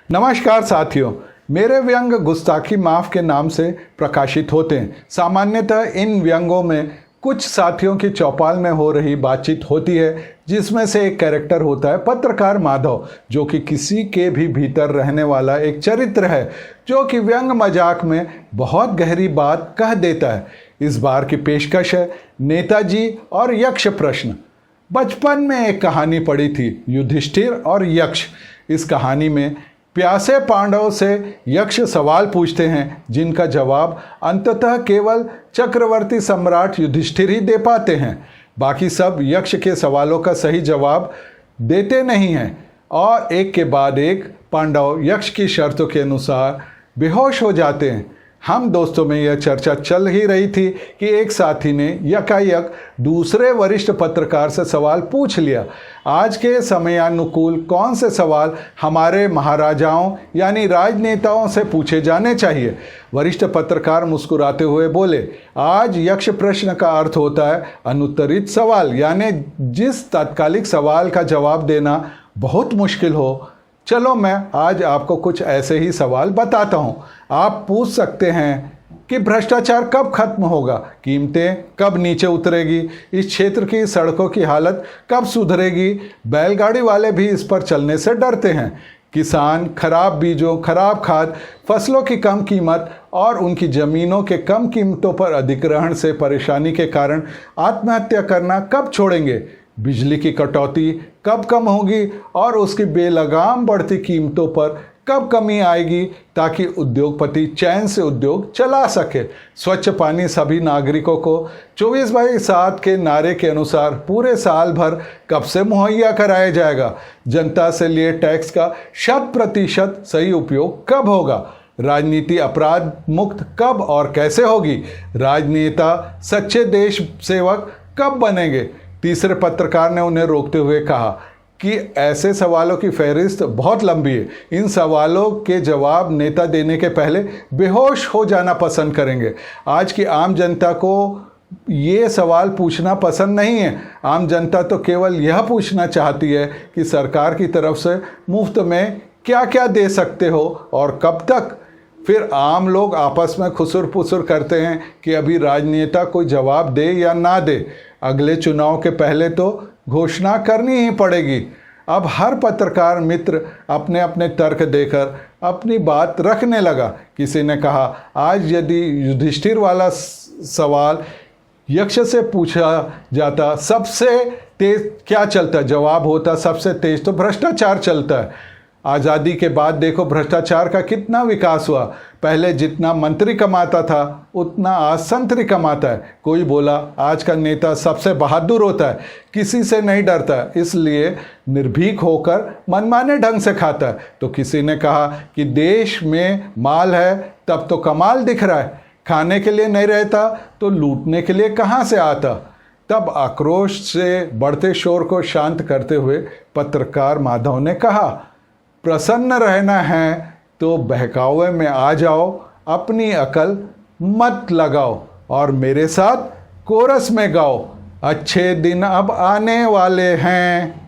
नमस्कार साथियों, मेरे व्यंग गुस्ताखी माफ़ के नाम से प्रकाशित होते हैं। सामान्यतः इन व्यंगों में कुछ साथियों की चौपाल में हो रही बातचीत होती है, जिसमें से एक कैरेक्टर होता है पत्रकार माधव, जो कि किसी के भी भीतर रहने वाला एक चरित्र है, जो कि व्यंग मजाक में बहुत गहरी बात कह देता है। इस बार की पेशकश है नेताजी और यक्ष प्रश्न। बचपन में एक कहानी पढ़ी थी, युधिष्ठिर और यक्ष। इस कहानी में प्यासे पांडव से यक्ष सवाल पूछते हैं, जिनका जवाब अंततः केवल चक्रवर्ती सम्राट युधिष्ठिर ही दे पाते हैं। बाकी सब यक्ष के सवालों का सही जवाब देते नहीं हैं और एक के बाद एक पांडव यक्ष की शर्तों के अनुसार बेहोश हो जाते हैं। हम दोस्तों में यह चर्चा चल ही रही थी कि एक साथी ने यकायक दूसरे वरिष्ठ पत्रकार से सवाल पूछ लिया। आज के समयानुकूल कौन से सवाल हमारे महाराजाओं यानी राजनेताओं से पूछे जाने चाहिए? वरिष्ठ पत्रकार मुस्कुराते हुए बोले, आज यक्ष प्रश्न का अर्थ होता है अनुत्तरित सवाल, यानी जिस तात्कालिक सवाल का जवाब देना बहुत मुश्किल हो। चलो मैं आज आपको कुछ ऐसे ही सवाल बताता हूँ। आप पूछ सकते हैं कि भ्रष्टाचार कब खत्म होगा, कीमतें कब नीचे उतरेगी, इस क्षेत्र की सड़कों की हालत कब सुधरेगी। बैलगाड़ी वाले भी इस पर चलने से डरते हैं। किसान खराब बीजों, खराब खाद, फसलों की कम कीमत और उनकी ज़मीनों के कम कीमतों पर अधिग्रहण से परेशानी के कारण आत्महत्या करना कब छोड़ेंगे। बिजली की कटौती कब कम होगी और उसकी बेलगाम बढ़ती कीमतों पर कब कमी आएगी, ताकि उद्योगपति चैन से उद्योग चला सके। स्वच्छ पानी सभी नागरिकों को 24/7 के नारे के अनुसार पूरे साल भर कब से मुहैया कराया जाएगा। जनता से लिए टैक्स का 100% सही उपयोग कब होगा। राजनीति अपराध मुक्त कब और कैसे होगी। राजनेता सच्चे देश सेवक कब बनेंगे। तीसरे पत्रकार ने उन्हें रोकते हुए कहा कि ऐसे सवालों की फहरिस्त बहुत लंबी है। इन सवालों के जवाब नेता देने के पहले बेहोश हो जाना पसंद करेंगे। आज की आम जनता को ये सवाल पूछना पसंद नहीं है। आम जनता तो केवल यह पूछना चाहती है कि सरकार की तरफ से मुफ्त में क्या क्या दे सकते हो और कब तक। फिर आम लोग आपस में खुसुर पुसुर करते हैं कि अभी राजनेता कोई जवाब दे या ना दे। अगले चुनाव के पहले तो घोषणा करनी ही पड़ेगी। अब हर पत्रकार मित्र अपने अपने तर्क देकर अपनी बात रखने लगा। किसी ने कहा, आज यदि युधिष्ठिर वाला सवाल यक्ष से पूछा जाता, सबसे तेज क्या चलता? जवाब होता, सबसे तेज तो भ्रष्टाचार चलता है। आज़ादी के बाद देखो भ्रष्टाचार का कितना विकास हुआ। पहले जितना मंत्री कमाता था उतना आज संतरी कमाता है। कोई बोला, आज का नेता सबसे बहादुर होता है, किसी से नहीं डरता, इसलिए निर्भीक होकर मनमाने ढंग से खाता है। तो किसी ने कहा कि देश में माल है तब तो कमाल दिख रहा है, खाने के लिए नहीं रहता तो लूटने के लिए कहाँ से आता। तब आक्रोश से बढ़ते शोर को शांत करते हुए पत्रकार माधव ने कहा, प्रसन्न रहना है तो बहकावे में आ जाओ, अपनी अकल मत लगाओ और मेरे साथ कोरस में गाओ। अच्छे दिन अब आने वाले हैं।